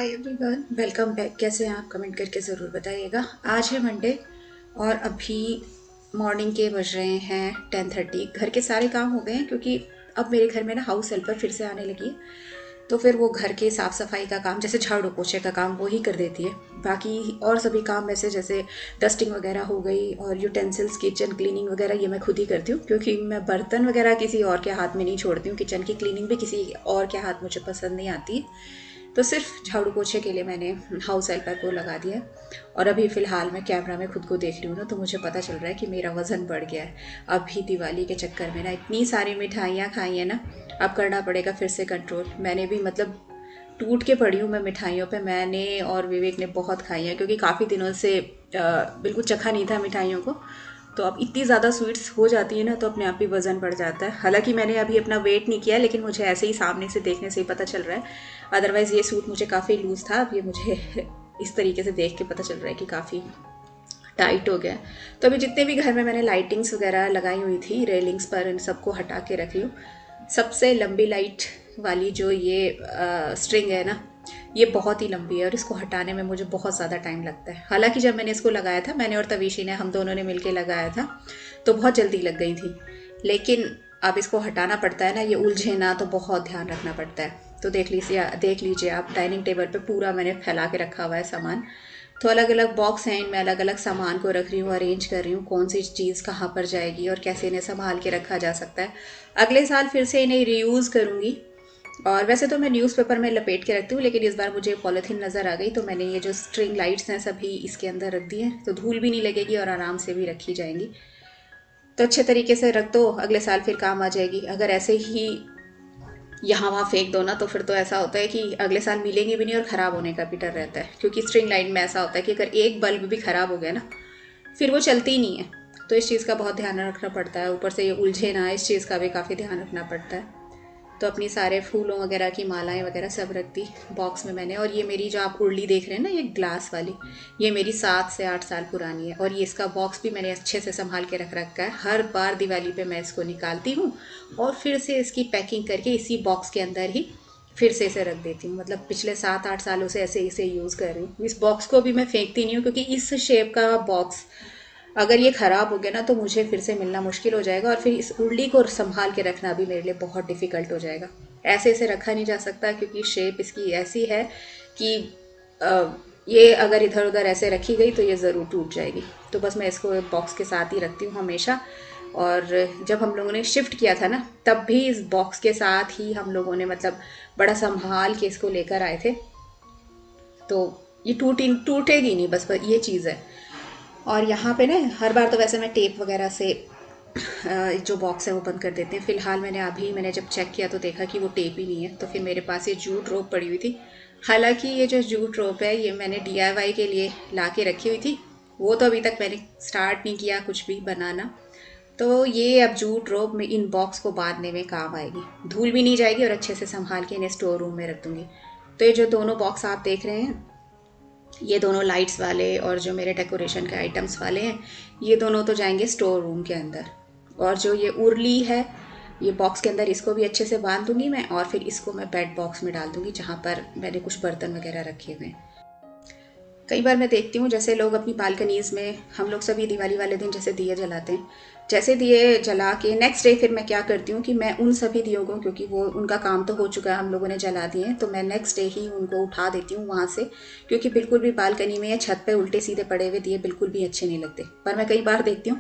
Hi everyone, welcome back. कैसे हैं आप? कमेंट करके ज़रूर बताइएगा। आज है मंडे और अभी मॉर्निंग के बज रहे हैं 10:30। घर के सारे काम हो गए हैं क्योंकि अब मेरे घर में ना हाउस हेल्पर फिर से आने लगी है। तो फिर वो घर के साफ़ सफाई का काम, जैसे झाड़ू पोछे का काम, वो ही कर देती है। बाकी और सभी काम वैसे जैसे डस्टिंग वगैरह हो गई और यूटेंसिल्स, किचन क्लीनिंग वगैरह, ये मैं खुद ही करती हूँ क्योंकि मैं बर्तन वगैरह किसी और के हाथ में नहीं छोड़ती हूँ। किचन की क्लीनिंग भी किसी और के हाथ मुझे पसंद नहीं आती। तो सिर्फ झाड़ू पोछे के लिए मैंने हाउस हेल्पर को लगा दिया है। और अभी फ़िलहाल मैं कैमरा में खुद को देख रही हूँ ना, तो मुझे पता चल रहा है कि मेरा वज़न बढ़ गया है। अभी दिवाली के चक्कर में ना इतनी सारी मिठाइयाँ खाई हैं ना, अब करना पड़ेगा फिर से कंट्रोल। मैंने भी मतलब टूट के पड़ी हूँ मैं मिठाइयों पे। मैंने और विवेक ने बहुत खाई हैं क्योंकि काफ़ी दिनों से बिल्कुल चखा नहीं था मिठाइयों को। तो अब इतनी ज़्यादा स्वीट्स हो जाती है ना, तो अपने आप ही वज़न बढ़ जाता है। हालांकि मैंने अभी अपना वेट नहीं किया, लेकिन मुझे ऐसे ही सामने से देखने से ही पता चल रहा है। अदरवाइज़ ये सूट मुझे काफ़ी लूज़ था, अब ये मुझे इस तरीके से देख के पता चल रहा है कि काफ़ी टाइट हो गया है। तो अभी जितने भी घर में मैंने लाइटिंग्स वगैरह लगाई हुई थी रेलिंग्स पर, इन सबको हटा के रख रही हूँ। सबसे लंबी लाइट वाली जो ये स्ट्रिंग है ना, ये बहुत ही लंबी है और इसको हटाने में मुझे बहुत ज़्यादा टाइम लगता है। हालांकि जब मैंने इसको लगाया था, मैंने और तवीशी ने, हम दोनों ने मिलके लगाया था, तो बहुत जल्दी लग गई थी। लेकिन अब इसको हटाना पड़ता है ना, ये उलझे ना, तो बहुत ध्यान रखना पड़ता है। तो देख लीजिए आप, डाइनिंग टेबल पे पूरा मैंने फैला के रखा हुआ है सामान। तो अलग अलग बॉक्स हैं, इनमें अलग अलग सामान को रख रही हूँ, अरेंज कर रही हूँ कौन सी चीज़ कहाँ पर जाएगी और कैसे इन्हें संभाल के रखा जा सकता है। अगले साल फिर से इन्हें रीयूज़ करूँगी। और वैसे तो मैं न्यूज़पेपर में लपेट के रखती हूँ, लेकिन इस बार मुझे पॉलीथीन नज़र आ गई, तो मैंने ये जो स्ट्रिंग लाइट्स हैं सभी इसके अंदर रख दी हैं, तो धूल भी नहीं लगेगी और आराम से भी रखी जाएंगी। तो अच्छे तरीके से रख दो, अगले साल फिर काम आ जाएगी। अगर ऐसे ही यहाँ वहाँ फेंक दो ना, तो फिर तो ऐसा होता है कि अगले साल मिलेंगे भी नहीं और ख़राब होने का भी डर रहता है। क्योंकि स्ट्रिंग लाइट में ऐसा होता है कि अगर एक बल्ब भी ख़राब हो गया ना, फिर वो चलती ही नहीं है। तो इस चीज़ का बहुत ध्यान रखना पड़ता है। ऊपर से ये उलझे ना, इस चीज़ का भी काफ़ी ध्यान रखना पड़ता है। तो अपनी सारे फूलों वगैरह की मालाएं वगैरह सब रख दी बॉक्स में मैंने। और ये मेरी जो आप उर्ली देख रहे हैं ना, ये ग्लास वाली, ये मेरी 7 से 8 साल पुरानी है। और ये इसका बॉक्स भी मैंने अच्छे से संभाल के रख रखा है। हर बार दिवाली पे मैं इसको निकालती हूँ और फिर से इसकी पैकिंग करके इसी बॉक्स के अंदर ही फिर से इसे रख देती हूँ। मतलब पिछले 7-8 सालों से ऐसे इसे यूज़ कर रही हूँ। इस बॉक्स को भी मैं फेंकती नहीं हूँ, क्योंकि इस शेप का बॉक्स अगर ये ख़राब हो गया ना, तो मुझे फिर से मिलना मुश्किल हो जाएगा और फिर इस उर्ली को संभाल के रखना भी मेरे लिए बहुत डिफ़िकल्ट हो जाएगा। ऐसे इसे रखा नहीं जा सकता क्योंकि शेप इसकी ऐसी है कि अ, ये अगर इधर उधर ऐसे रखी गई तो ये ज़रूर टूट जाएगी। तो बस मैं इसको बॉक्स के साथ ही रखती हूँ हमेशा। और जब हम लोगों ने शिफ्ट किया था ना, तब भी इस बॉक्स के साथ ही हम लोगों ने मतलब बड़ा संभाल के इसको लेकर आए थे। तो ये टूटेगी नहीं, बस ये चीज़ है। और यहाँ पे ना हर बार तो वैसे मैं टेप वगैरह से जो बॉक्स है वो बंद कर देते हैं। फ़िलहाल मैंने जब चेक किया तो देखा कि वो टेप ही नहीं है। तो फिर मेरे पास ये जूट रोप पड़ी हुई थी। हालांकि ये जो जूट रोप है, ये मैंने डीआईवाई के लिए ला के रखी हुई थी। वो तो अभी तक मैंने स्टार्ट नहीं किया कुछ भी बनाना। तो ये अब जूट रोप में इन बॉक्स को बांधने में काम आएगी। धूल भी नहीं जाएगी और अच्छे से संभाल के इन्हें स्टोर रूम में रख दूँगी। तो ये जो दोनों बॉक्स आप देख रहे हैं, ये दोनों लाइट्स वाले और जो मेरे डेकोरेशन के आइटम्स वाले हैं, ये दोनों तो जाएंगे स्टोर रूम के अंदर। और जो ये उर्ली है, ये बॉक्स के अंदर इसको भी अच्छे से बांध दूंगी मैं, और फिर इसको मैं बेड बॉक्स में डाल दूंगी जहाँ पर मैंने कुछ बर्तन वगैरह रखे हुए हैं। कई बार मैं देखती हूँ जैसे लोग अपनी बालकनीज़ में, हम लोग सभी दिवाली वाले दिन जैसे दिए जलाते हैं, जैसे दिए जला के नेक्स्ट डे फिर मैं क्या करती हूँ कि मैं उन सभी दियों को, क्योंकि वो उनका काम तो हो चुका है, हम लोगों ने जला दिए हैं, तो मैं नेक्स्ट डे ही उनको उठा देती हूँ वहाँ से। क्योंकि बिल्कुल भी बालकनी में या छत पे उल्टे सीधे पड़े हुए दिए बिल्कुल भी अच्छे नहीं लगते। पर मैं कई बार देखती हूँ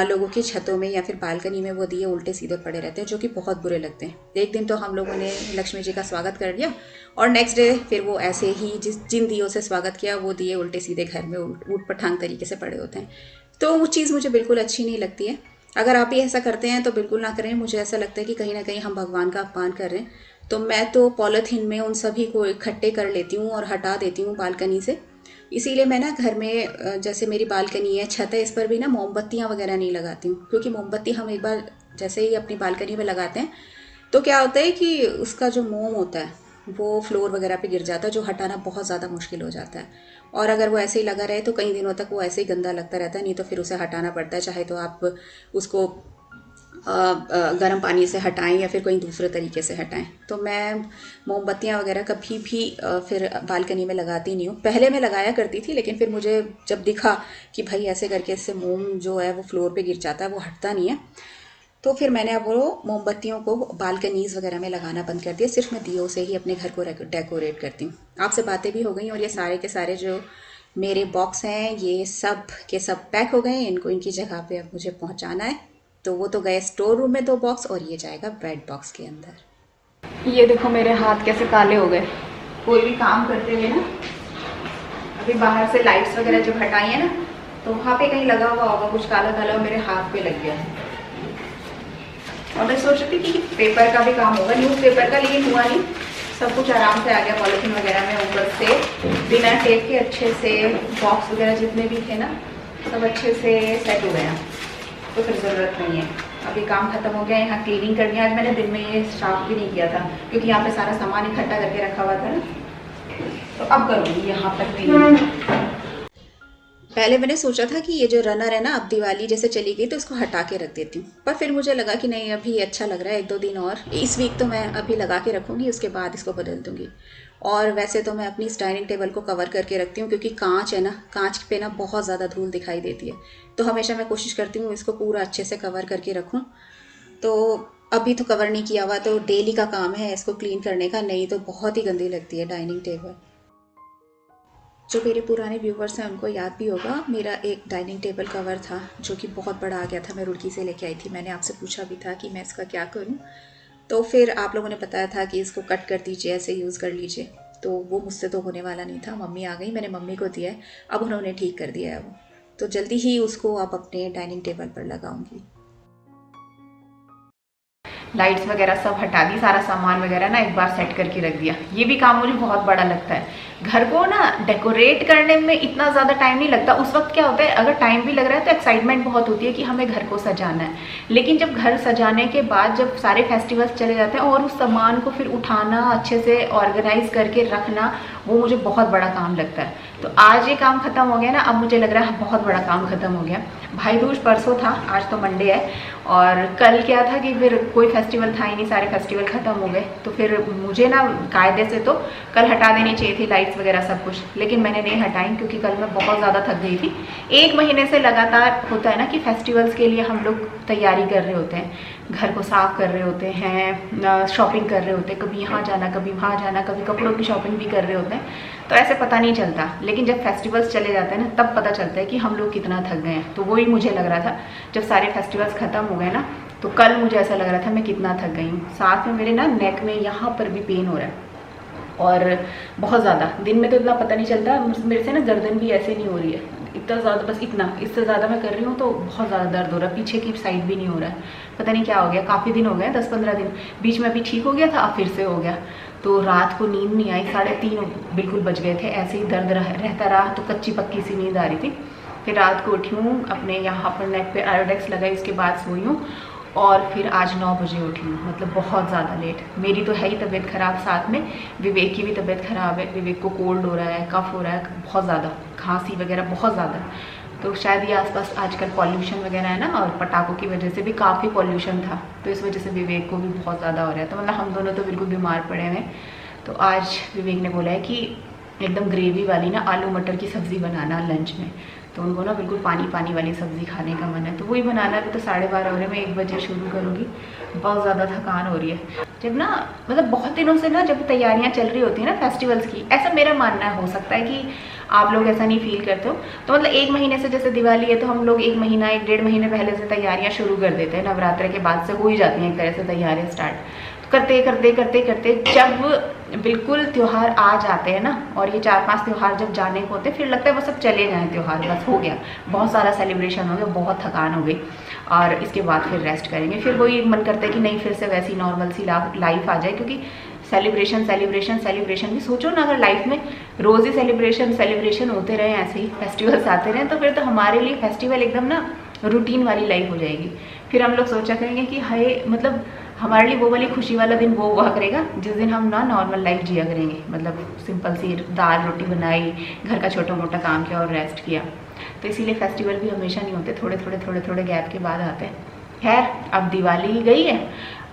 लोगों की छतों में या फिर बालकनी में वो दिए उल्टे सीधे पड़े रहते हैं, जो कि बहुत बुरे लगते हैं। एक दिन तो हम लोगों ने लक्ष्मी जी का स्वागत कर लिया और नेक्स्ट डे फिर वो ऐसे ही जिन दियों से स्वागत किया, वो दिए उल्टे सीधे घर में ऊट पटांग तरीके से पड़े होते हैं। तो वो चीज़ मुझे बिल्कुल अच्छी नहीं लगती है। अगर आप भी ऐसा करते हैं तो बिल्कुल ना करें। मुझे ऐसा लगता है कि कहीं ना कहीं हम भगवान का अपमान कर रहे हैं। तो मैं तो पॉलीथीन में उन सभी को इकट्ठे कर लेती हूँ और हटा देती हूँ बालकनी से। इसीलिए मैं ना घर में जैसे मेरी बालकनी है, छत है, इस पर भी ना मोमबत्तियाँ वगैरह नहीं लगाती हूँ। क्योंकि मोमबत्ती हम एक बार जैसे ही अपनी बालकनी में लगाते हैं, तो क्या होता है कि उसका जो मोम होता है वो फ्लोर वगैरह पे गिर जाता है, जो हटाना बहुत ज़्यादा मुश्किल हो जाता है। और अगर वो ऐसे ही लगा रहे तो कई दिनों तक वो ऐसे ही गंदा लगता रहता है, नहीं तो फिर उसे हटाना पड़ता है। चाहे तो आप उसको गर्म पानी से हटाएं या फिर कोई दूसरे तरीके से हटाएं। तो मैं मोमबत्तियां वगैरह कभी भी फिर बालकनी में लगाती नहीं हूँ। पहले मैं लगाया करती थी, लेकिन फिर मुझे जब दिखा कि भाई ऐसे करके इससे मोम जो है वो फ्लोर पे गिर जाता है, वो हटता नहीं है, तो फिर मैंने अब वो मोमबत्तियों को बालकनीज़ वगैरह में लगाना बंद कर दिया। सिर्फ मैं दियों से ही अपने घर को डेकोरेट करती हूँ। आपसे बातें भी हो गई और ये सारे के सारे जो मेरे बॉक्स हैं ये सब के सब पैक हो गए हैं। इनको इनकी जगह पे अब मुझे पहुँचाना है। तो वो तो गए स्टोर रूम में 2 बॉक्स, और ये जाएगा बेड बॉक्स के अंदर। ये देखो मेरे हाथ कैसे काले हो गए कोई भी काम करते हुए ना। अभी बाहर से लाइट्स वगैरह जब हटाई है ना, तो वहाँ पे कहीं लगा हुआ होगा कुछ काला काला, मेरे हाथ पे लग गया। और मैं सोच रही थी कि पेपर का भी काम होगा, न्यूज़ पेपर का, लेकिन हुआ नहीं। सब कुछ आराम से आ गया पॉलिथीन वगैरह में ऊपर से बिना टेप के अच्छे से। बॉक्स वगैरह जितने भी थे ना सब अच्छे से सेट हो गया, तो फिर ज़रूरत नहीं है। अभी काम खत्म हो गया। यहाँ क्लीनिंग करनी है। आज मैंने दिन में ये साफ भी नहीं किया था क्योंकि यहाँ पे सारा सामान इकट्ठा करके रखा हुआ था ना, तो अब करूँगी यहाँ पर क्लीनिंग। पहले मैंने सोचा था कि ये जो रनर है ना, अब दिवाली जैसे चली गई तो इसको हटा के रख देती हूँ, पर फिर मुझे लगा कि नहीं, अभी अच्छा लग रहा है, 1-2 दिन और इस वीक तो मैं अभी लगा के रखूँगी, उसके बाद इसको बदल दूँगी। और वैसे तो मैं अपनी इस डाइनिंग टेबल को कवर करके रखती हूँ क्योंकि कांच है ना, कांच पे ना बहुत ज़्यादा धूल दिखाई देती है, तो हमेशा मैं कोशिश करती हूँ इसको पूरा अच्छे से कवर करके रखूँ। तो अभी तो कवर नहीं किया हुआ, तो डेली का काम है इसको क्लीन करने का, नहीं तो बहुत ही गंदी लगती है डाइनिंग टेबल। जो मेरे पुराने व्यूवर्स हैं उनको याद भी होगा, मेरा एक डाइनिंग टेबल कवर था जो कि बहुत बड़ा आ गया था। मैं रुड़की से लेके आई थी। मैंने आपसे पूछा भी था कि मैं इसका क्या करूं, तो फिर आप लोगों ने बताया था कि इसको कट कर दीजिए, ऐसे यूज़ कर लीजिए। तो वो मुझसे तो होने वाला नहीं था। मम्मी आ गई, मैंने मम्मी को दिया है, अब उन्होंने ठीक कर दिया है वो। तो जल्दी ही उसको अब अपने डाइनिंग टेबल पर लगाऊंगी। लाइट्स वगैरह सब हटा दी, सारा सामान वगैरह ना एक बार सेट करके रख दिया। ये भी काम मुझे बहुत बड़ा लगता है। घर को ना डेकोरेट करने में इतना ज़्यादा टाइम नहीं लगता। उस वक्त क्या होता है, अगर टाइम भी लग रहा है तो एक्साइटमेंट बहुत होती है कि हमें घर को सजाना है। लेकिन जब घर सजाने के बाद जब सारे फेस्टिवल्स चले जाते हैं और उस सामान को फिर उठाना, अच्छे से ऑर्गेनाइज करके रखना, वो मुझे बहुत बड़ा काम लगता है। तो आज ये काम खत्म हो गया ना, अब मुझे लग रहा है बहुत बड़ा काम खत्म हो गया। भाई दूज परसों था, आज तो मंडे है, और कल क्या था कि फिर कोई फेस्टिवल था ही नहीं, सारे फेस्टिवल खत्म हो गए। तो फिर मुझे ना कायदे से तो कल हटा देनी चाहिए थी लाइट्स वगैरह सब कुछ, लेकिन मैंने नहीं हटाई क्योंकि कल मैं बहुत ज़्यादा थक गई थी। 1 महीने से लगातार होता है ना कि फेस्टिवल्स के लिए हम लोग तैयारी कर रहे होते हैं, घर को साफ कर रहे होते हैं, शॉपिंग कर रहे होते हैं, कभी यहाँ जाना कभी वहाँ जाना, कभी कपड़ों की शॉपिंग भी कर रहे होते हैं, तो ऐसे पता नहीं चलता। लेकिन जब फेस्टिवल्स चले जाते हैं ना, तब पता चलता है कि हम लोग कितना थक गए हैं। तो वही मुझे लग रहा था जब सारे फेस्टिवल्स ख़त्म हो गए ना, तो कल मुझे ऐसा लग रहा था मैं कितना थक गई हूँ। साथ में मेरे ना नेक में यहाँ पर भी पेन हो रहा है, और बहुत ज़्यादा। दिन में तो इतना पता नहीं चलता, मेरे से ना गर्दन भी ऐसे नहीं हो रही है इतना ज़्यादा, बस इतना, इससे ज़्यादा मैं कर रही हूँ तो बहुत ज़्यादा दर्द हो रहा है। पीछे की साइड भी नहीं हो रहा है, पता नहीं क्या हो गया। काफ़ी दिन हो गए, 10-15 दिन। बीच में अभी ठीक हो गया था, अब फिर से हो गया। तो रात को नींद नहीं आई, 3:30 बिल्कुल बज गए थे, ऐसे ही दर्द रहता रहा, तो कच्ची पक्की सी नींद आ रही थी। फिर रात को उठी हूँ, अपने यहाँ पर नेक पे आयोडेक्स लगाई, उसके बाद सोई हूँ, और फिर आज 9 बजे उठी हूँ, मतलब बहुत ज़्यादा लेट। मेरी तो है ही तबीयत ख़राब, साथ में विवेक की भी तबीयत ख़राब है। विवेक को कोल्ड हो रहा है, कफ़ हो रहा है बहुत ज़्यादा, खांसी वगैरह बहुत ज़्यादा। तो शायद ये आसपास आजकल पॉल्यूशन वगैरह है ना, और पटाखों की वजह से भी काफ़ी पॉल्यूशन था, तो इस वजह से विवेक को भी बहुत ज़्यादा हो रहा है। तो मतलब हम दोनों तो बिल्कुल बीमार पड़े हैं। तो आज विवेक ने बोला है कि एकदम ग्रेवी वाली ना आलू मटर की सब्ज़ी बनाना लंच में। तो उनको ना बिल्कुल पानी पानी वाली सब्ज़ी खाने का मन है, तो वही बनाना है। तो 12:30 हो रहे, मैं 1 बजे शुरू करूँगी। बहुत ज़्यादा थकान हो रही है। जब ना मतलब बहुत दिनों से ना जब तैयारियां चल रही होती हैं ना फेस्टिवल्स की, ऐसा मेरा मानना है, हो सकता है कि आप लोग ऐसा नहीं फील करते हो, तो मतलब 1 महीने से, जैसे दिवाली है तो हम लोग 1 महीना 1-1.5 महीने पहले से तैयारियां शुरू कर देते हैं। नवरात्र के बाद से हो ही जाती हैं एक तरह से तैयारियां स्टार्ट। करते करते करते करते जब बिल्कुल त्यौहार आ जाते हैं ना, और ये 4-5 त्यौहार जब जाने को होते हैं, फिर लगता है बस अब चले जाएं त्यौहार, बस हो गया, बहुत सारा सेलिब्रेशन हो गया, बहुत थकान हो गई, और इसके बाद फिर रेस्ट करेंगे। फिर वही मन करता है कि नहीं, फिर से वैसी नॉर्मल सी लाइफ आ जाए, क्योंकि सेलिब्रेशन सेलिब्रेशन सेलिब्रेशन भी सोचो ना, अगर लाइफ में रोज़ ही सेलिब्रेशन होते रहे, ऐसे ही फेस्टिवल्स आते रहे, तो फिर तो हमारे लिए फेस्टिवल एकदम ना रूटीन वाली लाइफ हो जाएगी। फिर हम लोग सोचा करेंगे कि हाय, मतलब हमारे लिए वो वाली खुशी वाला दिन वो हुआ करेगा जिस दिन हम ना नॉर्मल लाइफ जिया करेंगे, मतलब सिंपल सी दाल रोटी बनाई, घर का छोटा मोटा काम किया और रेस्ट किया। तो इसीलिए फेस्टिवल भी हमेशा नहीं होते, थोड़े थोड़े गैप के बाद आते हैं। खैर अब दिवाली गई है,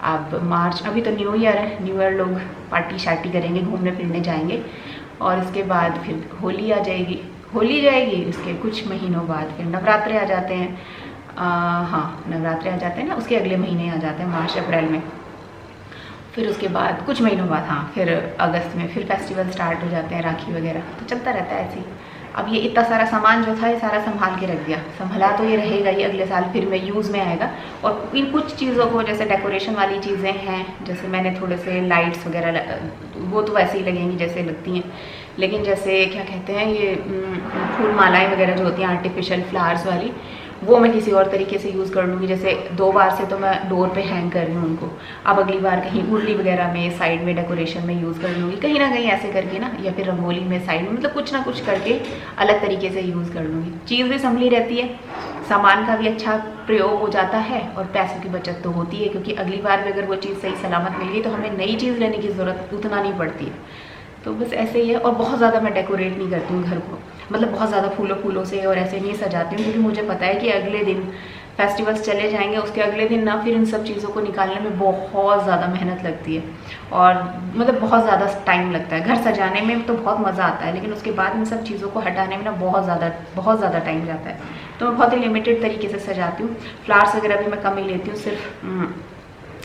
अब मार्च, अभी तो न्यू ईयर है, न्यू ईयर लोग पार्टी शार्टी करेंगे, घूमने फिरने जाएंगे और इसके बाद फिर होली आ जाएगी। होली जाएगी उसके कुछ महीनों बाद फिर नवरात्रे आ जाते हैं। हाँ नवरात्रे आ जाते हैं ना, उसके अगले महीने आ जाते हैं मार्च अप्रैल में। फिर उसके बाद कुछ महीनों बाद हाँ फिर अगस्त में फिर फेस्टिवल स्टार्ट हो जाते हैं, राखी वगैरह, तो चलता रहता है ऐसे ही। अब ये इतना सारा सामान जो था ये सारा संभाल के रख दिया, संभला तो ये रहेगा ही, अगले साल फिर में यूज़ में आएगा। और इन कुछ चीज़ों को जैसे डेकोरेशन वाली चीज़ें हैं, जैसे मैंने थोड़े से लाइट्स वगैरह वो तो वैसे ही लगेंगी जैसे लगती हैं, लेकिन जैसे क्या कहते हैं ये फूल मालाएँ वगैरह जो होती हैं आर्टिफिशियल फ्लावर्स वाली, वो मैं किसी और तरीके से यूज़ कर लूँगी। जैसे 2 बार से तो मैं डोर पे हैंग कर रही हूँ उनको, अब अगली बार कहीं उर्ली वगैरह में साइड में डेकोरेशन में यूज़ कर लूँगी, कहीं ना कहीं ऐसे करके ना, या फिर रंगोली में साइड में, मतलब कुछ ना कुछ करके अलग तरीके से यूज़ कर लूँगी। चीज़ भी संभली रहती है, सामान का भी अच्छा प्रयोग हो जाता है और पैसों की बचत तो होती है, क्योंकि अगली बार भी अगर वो चीज़ सही सलामत मिल गई तो हमें नई चीज़ लेने की ज़रूरत उतना नहीं पड़ती है। तो बस ऐसे ही है। और बहुत ज़्यादा मैं डेकोरेट नहीं करती हूँ घर को, मतलब बहुत ज़्यादा फूलों से और ऐसे नहीं सजाती हूँ, क्योंकि मुझे पता है कि अगले दिन फेस्टिवल्स चले जाएंगे, उसके अगले दिन ना फिर इन सब चीज़ों को निकालने में बहुत ज़्यादा मेहनत लगती है और मतलब बहुत ज़्यादा टाइम लगता है। घर सजाने में तो बहुत मज़ा आता है, लेकिन उसके बाद इन सब चीज़ों को हटाने में ना बहुत ज़्यादा टाइम जाता है। तो मैं बहुत ही लिमिटेड तरीके से सजाती हूँ। फ्लावर्स वगैरह भी मैं कम ही लेती हूँ, सिर्फ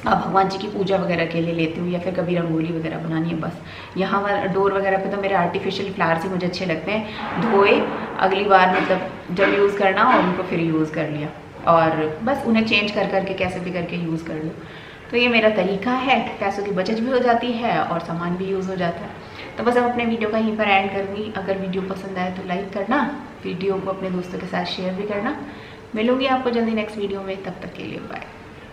भगवान जी की पूजा वगैरह के लिए लेती हूँ, या फिर कभी रंगोली वगैरह बनानी है बस। यहाँ डोर वगैरह पे तो मेरे आर्टिफिशियल फ्लावर्स ही मुझे अच्छे लगते हैं, धोए अगली बार मतलब जब यूज़ करना और उनको फिर यूज़ कर लिया, और बस उन्हें चेंज कर करके कैसे भी करके यूज़ कर लो। तो ये मेरा तरीका है, पैसों की बचत भी हो जाती है और सामान भी यूज़ हो जाता है। तो बस अब अपने वीडियो का यहीं पर एंड करूँगी। अगर वीडियो पसंद आए तो लाइक करना, वीडियो को अपने दोस्तों के साथ शेयर भी करना। मिलूँगी आपको जल्दी नेक्स्ट वीडियो में, तब तक के लिए बाय।